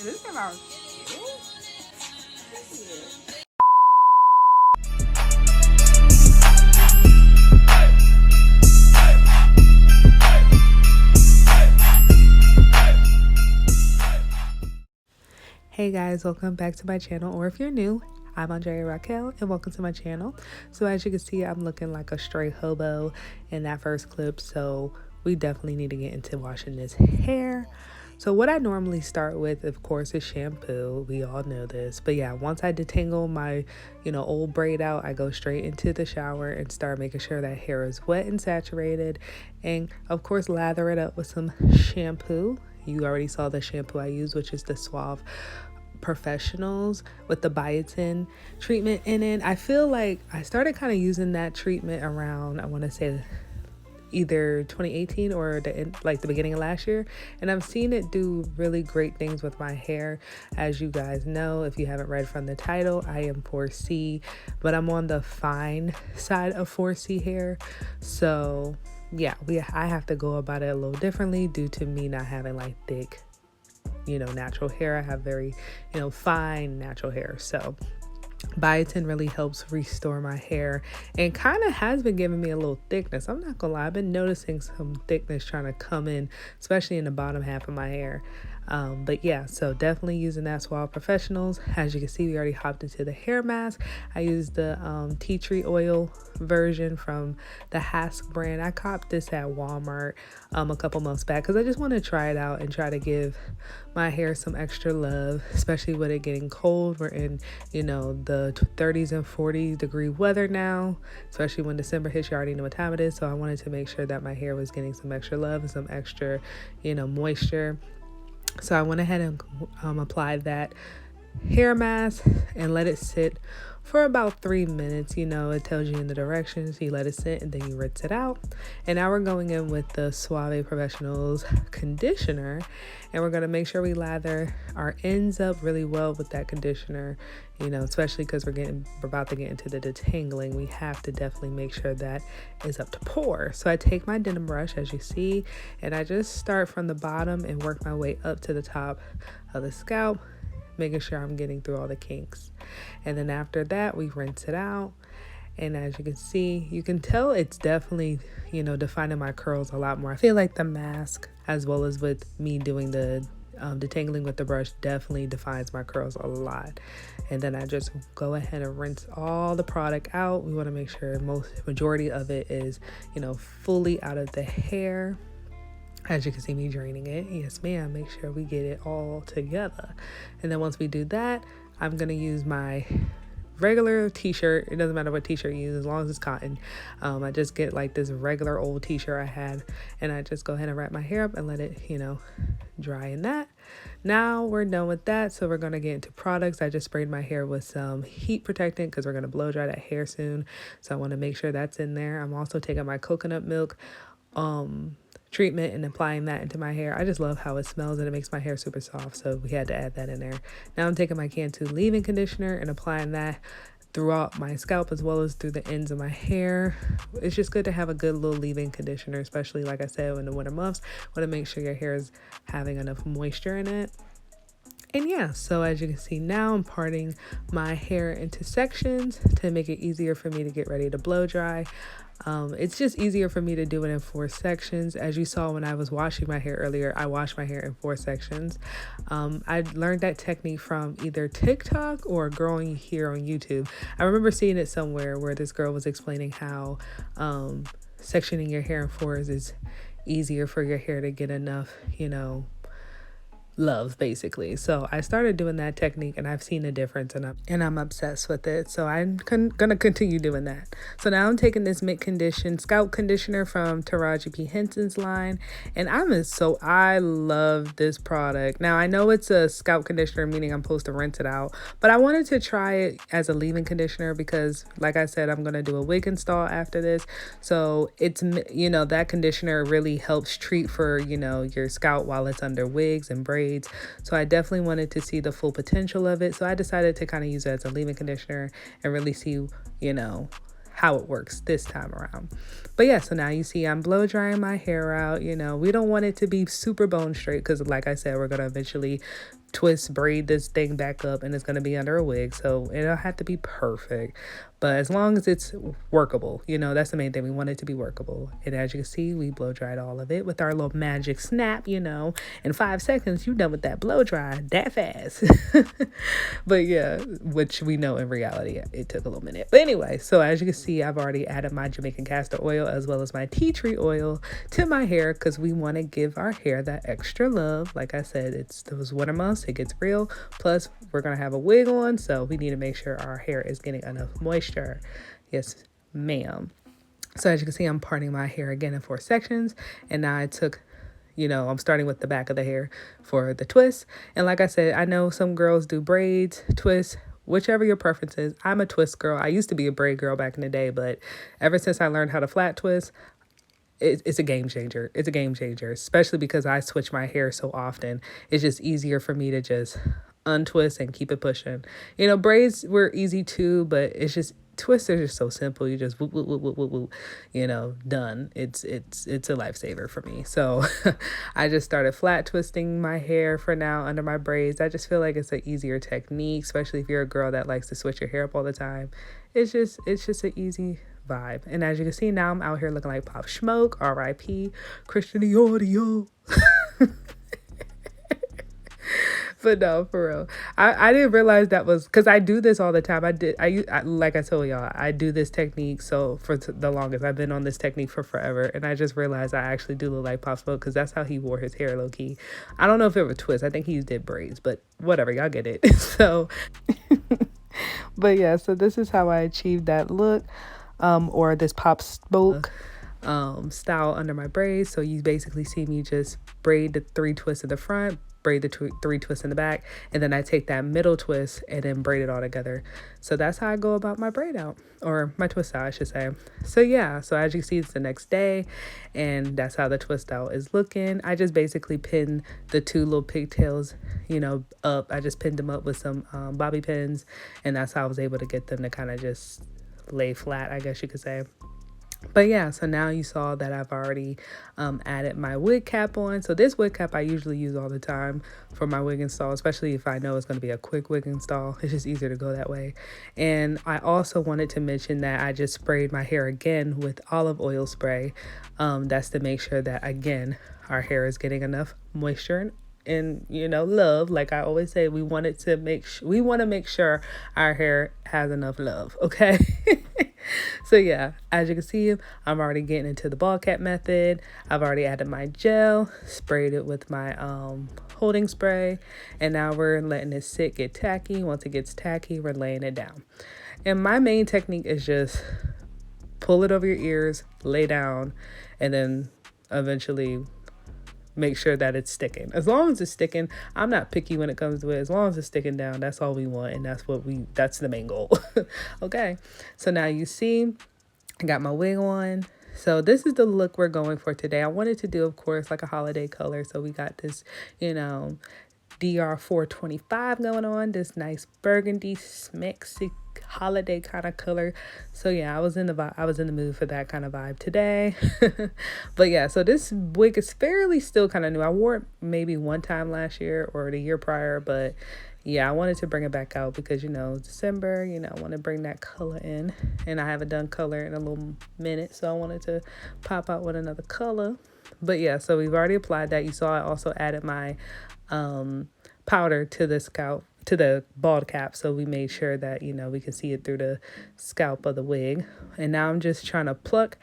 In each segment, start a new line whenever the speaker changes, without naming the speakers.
This came out cute.
Hey guys, welcome back to my channel, or if you're new, I'm Andrea Racquel and welcome to my channel. So as you can see, I'm looking like a stray hobo in that first clip, so we definitely need to get into washing this hair. So what I normally start with, of course, is shampoo. We all know this, but yeah, once I detangle my old braid out, I go straight into the shower and start making sure that hair is wet and saturated, and of course lather it up with some shampoo. You already saw the shampoo I use, which is the Suave Professionals with the biotin treatment in it. I feel like I started kind of using that treatment around, I want to say either 2018 or the beginning of last year, and I've seen it do really great things with my hair. As you guys know, if you haven't read from the title, I am 4C, but I'm on the fine side of 4C hair, so yeah, I have to go about it a little differently due to me not having like thick natural hair. I have very fine natural hair, so biotin really helps restore my hair and kind of has been giving me a little thickness. I'm not gonna lie, I've been noticing some thickness trying to come in, especially in the bottom half of my hair. But yeah, so definitely using that Suave Professionals. As you can see, we already hopped into the hair mask. I used the tea tree oil version from the Hask brand. I copped this at Walmart a couple months back because I just want to try it out and try to give my hair some extra love, especially with it getting cold. We're in the 30s and 40 degree weather now, especially when December hits. You already know what time it is, so I wanted to make sure that my hair was getting some extra love and some extra moisture. So I went ahead and applied that hair mask and let it sit for about 3 minutes. It tells you in the directions. You let it sit and then you rinse it out. And now we're going in with the Suave Professionals conditioner, and we're going to make sure we lather our ends up really well with that conditioner, especially because we're about to get into the detangling. We have to definitely make sure that is up to pour. So I take my denim brush, as you see, and I just start from the bottom and work my way up to the top of the scalp, making sure I'm getting through all the kinks. And then after that, we rinse it out. And as you can see, you can tell it's definitely, defining my curls a lot more. I feel like the mask, as well as with me doing the detangling with the brush, definitely defines my curls a lot. And then I just go ahead and rinse all the product out. We want to make sure majority of it is, fully out of the hair. As you can see me draining it. Yes, ma'am. Make sure we get it all together. And then once we do that, I'm going to use my regular t-shirt. It doesn't matter what t-shirt you use as long as it's cotton. I just get like this regular old t-shirt I had, and I just go ahead and wrap my hair up and let it, dry in that. Now we're done with that, so we're going to get into products. I just sprayed my hair with some heat protectant because we're going to blow dry that hair soon, so I want to make sure that's in there. I'm also taking my coconut milk treatment and applying that into my hair. I just love how it smells and it makes my hair super soft, so we had to add that in there. Now I'm taking my Cantu leave-in conditioner and applying that throughout my scalp as well as through the ends of my hair. It's just good to have a good little leave-in conditioner, especially like I said in the winter months. Want to make sure your hair is having enough moisture in it. And yeah, so as you can see now, I'm parting my hair into sections to make it easier for me to get ready to blow dry. It's just easier for me to do it in 4 sections. As you saw when I was washing my hair earlier, I washed my hair in 4 sections. I learned that technique from either TikTok or a girl here on YouTube. I remember seeing it somewhere where this girl was explaining how sectioning your hair in 4s is easier for your hair to get enough, love, basically. So I started doing that technique and I've seen a difference, and I'm obsessed with it. So I'm gonna continue doing that. So now I'm taking this mint condition scalp conditioner from Taraji P. Henson's line, and I love this product. Now I know it's a scalp conditioner, meaning I'm supposed to rinse it out, but I wanted to try it as a leave-in conditioner because, like I said, I'm gonna do a wig install after this. So it's that conditioner really helps treat for your scalp while it's under wigs and braids. So I definitely wanted to see the full potential of it. So I decided to kind of use it as a leave-in conditioner and really see, how it works this time around. But yeah, so now you see I'm blow drying my hair out. We don't want it to be super bone straight because, like I said, we're going to eventually twist, braid this thing back up, and it's going to be under a wig. So it'll have to be perfect. But as long as it's workable, that's the main thing. We want it to be workable. And as you can see, we blow dried all of it with our little magic snap, In 5 seconds, you're done with that blow dry that fast. But yeah, which we know in reality, it took a little minute. But anyway, so as you can see, I've already added my Jamaican castor oil as well as my tea tree oil to my hair because we want to give our hair that extra love. Like I said, it's those winter months, it gets real. Plus, we're going to have a wig on, so we need to make sure our hair is getting enough moisture. Yes, ma'am. So as you can see, I'm parting my hair again in 4 sections. And now I took, I'm starting with the back of the hair for the twist. And like I said, I know some girls do braids, twists, whichever your preference is. I'm a twist girl. I used to be a braid girl back in the day, but ever since I learned how to flat twist, it's a game changer. It's a game changer, especially because I switch my hair so often. It's just easier for me to just untwist and keep it pushing. Braids were easy too, but it's just twists are just so simple. You just whoop, whoop, whoop, whoop, whoop, whoop, done. It's a lifesaver for me. So I just started flat twisting my hair for now under my braids. I just feel like it's an easier technique, especially if you're a girl that likes to switch your hair up all the time. It's just an easy vibe. And as you can see, now I'm out here looking like Pop Smoke, R.I.P. Christian Audio. But no, for real. I didn't realize that was because I do this all the time. I like I told y'all, I do this technique. So for the longest, I've been on this technique for forever. And I just realized I actually do look like Pop Smoke because that's how he wore his hair low key. I don't know if it was twist. I think he did braids, but whatever. Y'all get it. So, but yeah, so this is how I achieved that look. Or this Pop Smoke style under my braids. So you basically see me just braid the 3 twists in the front, braid the 3 twists in the back, and then I take that middle twist and then braid it all together. So that's how I go about my braid out, or my twist out, I should say. So yeah, so as you see, it's the next day, and that's how the twist out is looking. I just basically pinned the 2 little pigtails, up. I just pinned them up with some bobby pins, and that's how I was able to get them to kind of just lay flat, I guess you could say. But yeah, so now you saw that I've already added my wig cap on. So this wig cap I usually use all the time for my wig install, especially if I know it's going to be a quick wig install. It's just easier to go that way. And I also wanted to mention that I just sprayed my hair again with olive oil spray. That's to make sure that, again, our hair is getting enough moisture and love. Like I always say, we want to make sure our hair has enough love. Okay. So yeah, as you can see, I'm already getting into the ball cap method. I've already added my gel, sprayed it with my holding spray, and now we're letting it sit, get tacky. Once it gets tacky, we're laying it down. And my main technique is just pull it over your ears, lay down, and then eventually make sure that it's sticking. As long as it's sticking, I'm not picky when it comes to it. As long as it's sticking down, that's all we want, and that's the main goal. Okay, so now you see I got my wig on. So this is the look we're going for today. I wanted to do, of course, like a holiday color. So we got this, DR 425 going on, this nice burgundy smexy holiday kind of color. So yeah, I was in the mood for that kind of vibe today. But yeah, so this wig is fairly still kind of new. I wore it maybe one time last year or the year prior, but yeah, I wanted to bring it back out because December, I want to bring that color in, and I haven't done color in a little minute, so I wanted to pop out with another color. But yeah, so we've already applied that. You saw I also added my powder to the scalp, to the bald cap, so we made sure that we can see it through the scalp of the wig. And now I'm just trying to pluck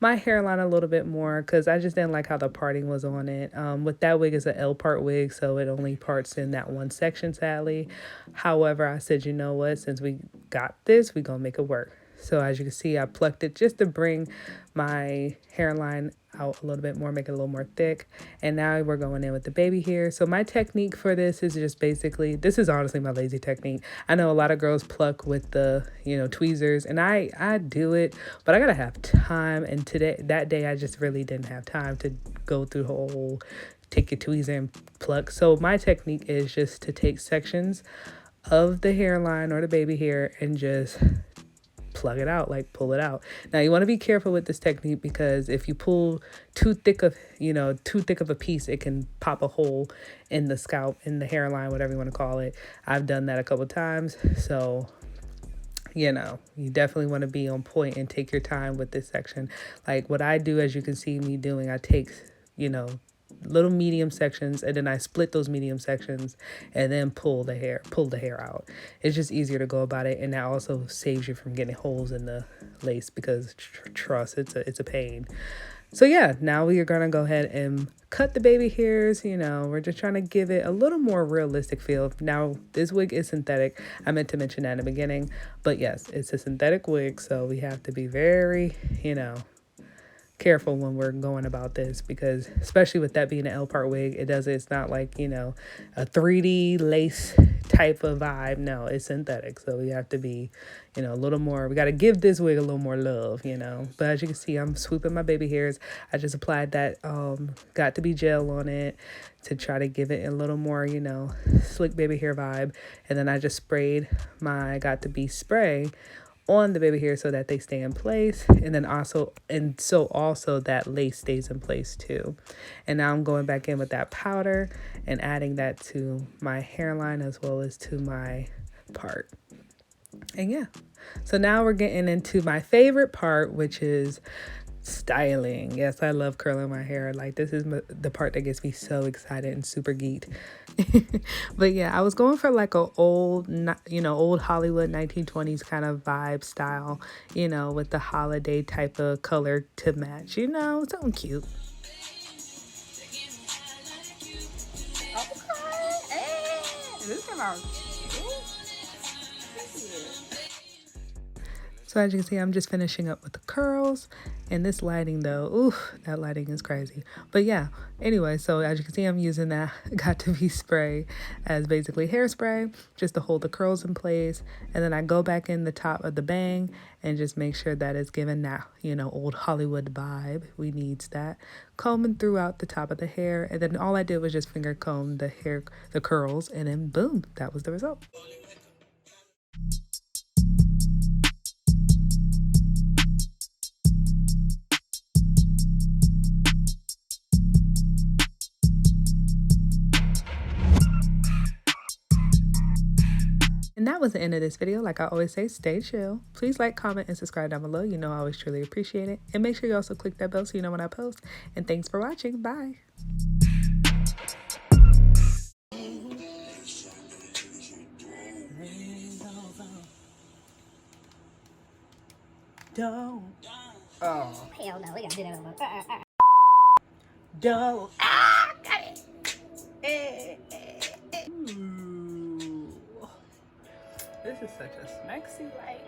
my hairline a little bit more because I just didn't like how the parting was on it. With that wig, is an L part wig, so it only parts in that one section, sadly. However, I said, you know what, since we got this, we're gonna make it work. So as you can see, I plucked it just to bring my hairline out a little bit more, make it a little more thick. And now we're going in with the baby hair. So my technique for this is just basically, this is honestly my lazy technique. I know a lot of girls pluck with the, tweezers, and I do it, but I gotta have time. And that day, I just really didn't have time to go through the whole take your tweezer and pluck. So my technique is just to take sections of the hairline or the baby hair and just plug it out, like pull it out. Now you want to be careful with this technique, because if you pull too thick of a piece, it can pop a hole in the scalp, in the hairline, whatever you want to call it. I've done that a couple times. So you definitely want to be on point and take your time with this section. Like what I do, as you can see me doing, I take, little medium sections, and then I split those medium sections and then pull the hair out. It's just easier to go about it, and that also saves you from getting holes in the lace, because trust, it's a pain. So yeah, now we are gonna go ahead and cut the baby hairs. We're just trying to give it a little more realistic feel. Now, this wig is synthetic. I meant to mention that in the beginning, but yes, it's a synthetic wig, so we have to be very, careful when we're going about this, because especially with that being an L part wig, it's not like, a 3D lace type of vibe. No, it's synthetic. So we have to be, a little more, we got to give this wig a little more love, but as you can see, I'm swooping my baby hairs. I just applied that got to be gel on it to try to give it a little more, slick baby hair vibe. And then I just sprayed my got to be spray on the baby hair so that they stay in place, and then also that lace stays in place too. And now I'm going back in with that powder and adding that to my hairline as well as to my part. And yeah, so now we're getting into my favorite part, which is styling. Yes, I love curling my hair. Like, this is the part that gets me so excited and super geeked. But yeah, I was going for like a old Hollywood 1920s kind of vibe style, with the holiday type of color to match, something cute. Okay. Hey, this came out cute. So as you can see, I'm just finishing up with the curls, and this lighting though, oof, that lighting is crazy. But yeah, anyway, so as you can see, I'm using that got to be spray as basically hairspray just to hold the curls in place. And then I go back in the top of the bang and just make sure that it's giving that, old Hollywood vibe. We needs that. Combing throughout the top of the hair. And then all I did was just finger comb the curls, and then boom, that was the result. And that was the end of this video. Like I always say, stay chill. Please like, comment, and subscribe down below. I always truly appreciate it. And make sure you also click that bell so you know when I post. And thanks for watching. Bye. Don't. Oh. Hell no, we gotta do that. Don't. Ah, got it. Ooh. This is such a smexy light.